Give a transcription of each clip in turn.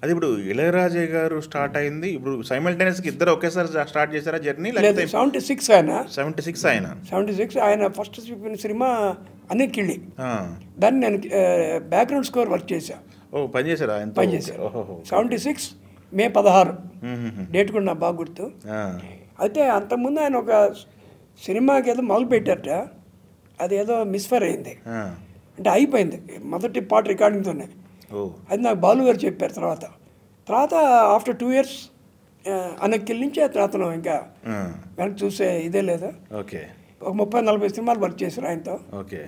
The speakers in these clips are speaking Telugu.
అది ఇప్పుడు ఇళయరాజా గారు స్టార్ట్ అయింది. ఇప్పుడు సైమల్టేనియస్‌గా ఇద్దరు ఒకేసారి స్టార్ట్ చేశారా జర్నీ? లేదు, లేకపోతే 76 ఆయన 76 ఆయన. 76 ఆయన ఫస్ట్ చెప్పిన సినిమా అనికిళ్ళి. ఆ! దాన్ని నేను బ్యాక్గ్రౌండ్ స్కోర్ వర్క్ చేశా. ఓ పని చేశారా ఆయనతో? పనిచేశాను. ఓహోహో. 76 మే 16 హుహుహు. డేట్ కూడా నాకు బాగా గుర్తు. ఆ! అయితే అంతకుముందు ఆయన ఒక సినిమాకి ఏదో మొదలు పెట్టారట, అది ఏదో మిస్ఫైర్ అయింది, ఆ! అంటే అయిపోయింది మొదటి పార్ట్ రికార్డింగ్తోనే. ఓ అది నాకు బాలు గారు చెప్పారు. తర్వాత ఆఫ్టర్ 2 years అన్నకిల్ నుంచి అతను ఇంకా ఆ! వెనక్కి చూసే ఇదే లేదు. ఓకే. ఒక 30-40 సినిమాలు వర్క్ చేశారు ఆయనతో. ఓకే.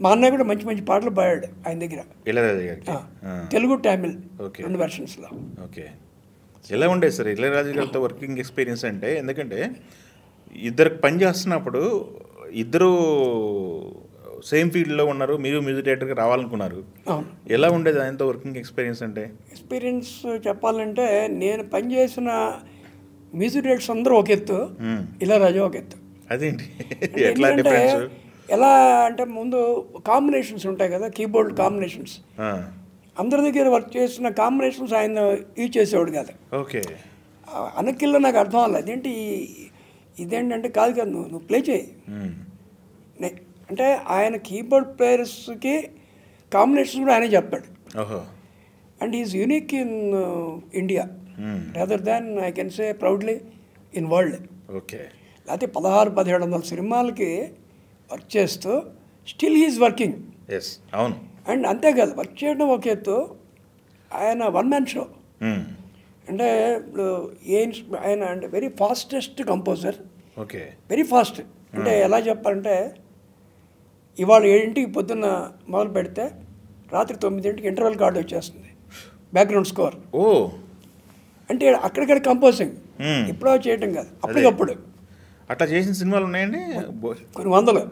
మా అన్నయ్య కూడా మంచి మంచి పాటలు పాడాడు ఆయన దగ్గర, ఇళయరాజా గారికి. ఆ! తెలుగు తమిళ్ ఓకే. 2 వెర్షన్స్లో. ఓకే. ఎలా ఉండేది సార్ ఇళయరాజా గారితో వర్కింగ్ ఎక్స్పీరియన్స్ అంటే? ఎందుకంటే ఇద్దరికి పని చేస్తున్నప్పుడు ఇద్దరు సేమ్ ఫీల్డ్లో ఉన్నారు, మీరు మ్యూజిక్ డైరెక్టర్గా రావాలనుకున్నారు. అవును, ఎలా ఉండేది ఆయనతో వర్కింగ్ ఎక్స్పీరియన్స్ అంటే? ఎక్స్పీరియన్స్ చెప్పాలంటే నేను పనిచేసిన మ్యూజిక్ డైరెక్టర్స్ అందరూ ఒక ఎత్తు, ఇళయరాజా ఒక ఎత్తు. అదేంటి అంటే ఎట్లా ఎందుకంటే డిఫరెన్స్? ఎలా అంటే ముందు కాంబినేషన్స్ ఉంటాయి కదా, కీబోర్డ్ కాంబినేషన్స్. అందరి దగ్గర వర్క్ చేసిన కాంబినేషన్స్ ఆయన యూజ్ చేసేవాడు కాదు. ఓకే. అనకిల్లో నాకు అర్థం అవ్వాలి, అదేంటి ఇదేంటంటే కాదు కదా, నువ్వు ప్లే చేయి. అంటే ఆయన కీబోర్డ్ ప్లేయర్స్కి కాంబినేషన్స్ కూడా ఆయనే చెప్తాడు. ఓహో. And is unique in India rather than I can say proudly in world. Okay. లేకపోతే 1600-1700 సినిమాలకి వర్క్ చేస్తూ స్టిల్ హీఈస్ వర్కింగ్. ఎస్, అవును. అండ్ అంతేకాదు, వర్క్ చేయడం ఒక ఎత్తు, ఆయన వన్ మ్యాన్ షో. అంటే ఇప్పుడు ఆయన అంటే very fastest composer. Okay. Very fast. అంటే ఎలా చెప్పాలంటే ఇవాళ 7ంటికి పొద్దున్న మొదలు పెడితే రాత్రి 9ంటికి ఇంటర్వెల్ కార్డు వచ్చేస్తుంది, బ్యాక్గ్రౌండ్ స్కోర్. ఓ, అంటే అక్కడిక్కడ కంపోజింగ్, ఇప్పుడో చేయటం కాదు, అప్పటికప్పుడు. అట్లా చేసిన సినిమాలు ఉన్నాయండి కొన్ని వందలు.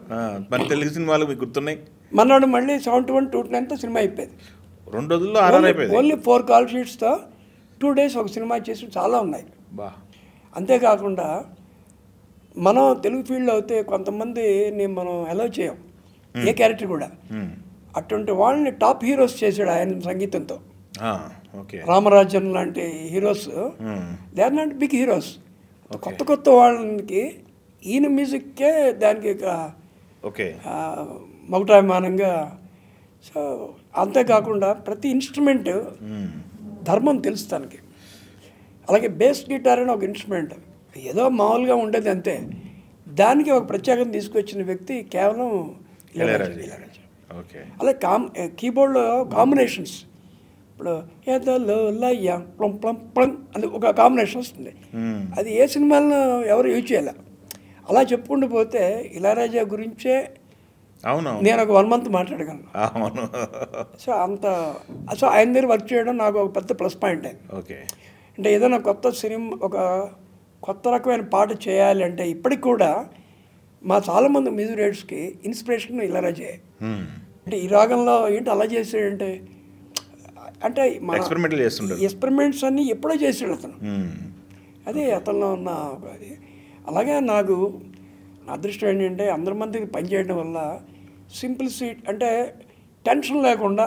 మన తెలుగు సినిమాలు మీకు గుర్తున్నాయి? మన్నాడు మళ్ళీ 71, 2 సినిమా అయిపోయింది. 2 రోజుల్లో ఆర్ఆర్ అయిపోయింది. ఓన్లీ 4 కాల్ షీట్స్తో 2 days ఒక సినిమా చేసి చాలా ఉన్నాయి. బా. అంతేకాకుండా మనం తెలుగు ఫీల్డ్లో అయితే కొంతమందిని మనం అలౌ చేయం, ఏ క్యారెక్టర్ కూడా. అటువంటి వాళ్ళని టాప్ హీరోస్ చేశాడు ఆయన సంగీతంతో. ఓకే. రామరాజన్ లాంటి heroes, they are not big heroes. కొత్త వాళ్ళకి ఈయన మ్యూజిక్కే దానికి ఓకే మగుటాభిమానంగా. సో అంతేకాకుండా ప్రతి ఇన్స్ట్రుమెంట్ ధర్మం తెలుసు తనకి. అలాగే బేస్ గిటార్ అని ఒక ఇన్స్ట్రుమెంట్ ఏదో మామూలుగా ఉండేది అంతే, దానికి ఒక ప్రత్యేకత తీసుకొచ్చిన వ్యక్తి కేవలం ఇళయరాజా. ఓకే. అలాగే కీబోర్డ్లో కాంబినేషన్స్, ఇప్పుడు ఏదో లయ్య ప్లం ప్లం ప్లం అని ఒక కాంబినేషన్ వస్తుంది, అది ఏ సినిమాలను ఎవరు యూజ్ చేయాలి. అలా చెప్పుకుంటూ పోతే ఇళయరాజా గురించే అవును నేను ఒక 1 month మాట్లాడగలను. అవును. సో ఆయన దగ్గర వర్క్ చేయడం నాకు ఒక పెద్ద ప్లస్ పాయింట్ అయింది. ఓకే. అంటే ఏదైనా కొత్త సినిమా, ఒక కొత్త రకమైన పాట చేయాలి అంటే ఇప్పటికి కూడా మా చాలామంది మ్యూజిక్ డైరెక్టర్స్కి ఇన్స్పిరేషన్ ఇళయరాజా. అంటే ఈ రాగంలో ఏంటి అలా చేసాడంటే, అంటే ఎక్స్పెరిమెంట్లు చేస్తుంటాడు. ఎక్స్పెరిమెంట్స్ అన్నీ ఎప్పుడో చేసాడు అతను. అదే అతనిలో ఉన్న అది. అలాగే నాకు అదృష్టం ఏంటంటే అందరి మందికి పనిచేయడం వల్ల సింప్లిసిటీ, అంటే టెన్షన్ లేకుండా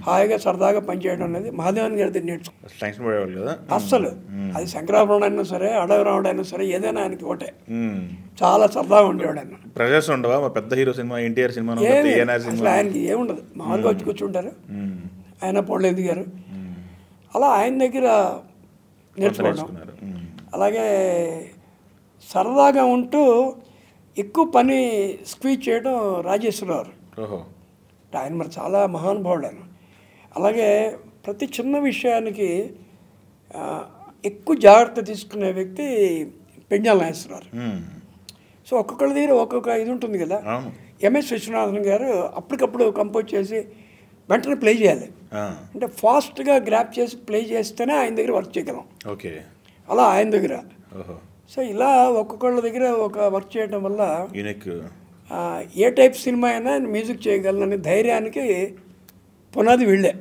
హాయిగా సరదాగా పనిచేయడం అనేది మహాదేవన్ గారి దగ్గర నేర్చుకోవాలి కదా అస్సలు. అది శంకరాభరణం అయినా సరే, అడవిరాముడు అయినా సరే, ఏదైనా ఆయనకి ఒకటే, చాలా సరదాగా ఉండేవాడు ఆయన. ప్రెజర్స్ ఉండవా? పెద్ద హీరో సినిమా, ఎన్టీఆర్ సినిమా, అసలు ఆయనకి ఏముండదు, మామూలుగా వచ్చి కూర్చుంటారు ఆయన, పొడలేదు గారు. అలా ఆయన దగ్గర నేర్చుకోవడం. అలాగే సరదాగా ఉంటూ ఎక్కువ పని స్క్వీజ్ చేయడం రాజేశ్వరరావు. ఆయన మరి చాలా మహానుభావుడు ఆయన. అలాగే ప్రతి చిన్న విషయానికి ఎక్కువ జాగ్రత్త తీసుకునే వ్యక్తి పెంజాల నాగేశ్వరరావు. సో ఒక్కొక్కరి దగ్గర ఒక్కొక్క ఇది ఉంటుంది కదా. ఎంఎస్ విశ్వనాథన్ గారు అప్పటికప్పుడు కంపోజ్ చేసి వెంటనే ప్లే చేయాలి, అంటే ఫాస్ట్గా గ్రాప్ చేసి ప్లే చేస్తేనే ఆయన దగ్గర వర్క్ చేయగలం. ఓకే. అలా ఆయన దగ్గర. సో ఇలా ఒక్కొక్కళ్ళ దగ్గర ఒక వర్క్ చేయడం వల్ల ఏ టైప్ సినిమా అయినా మ్యూజిక్ చేయగలననే ధైర్యానికి పునాది వీళ్ళే.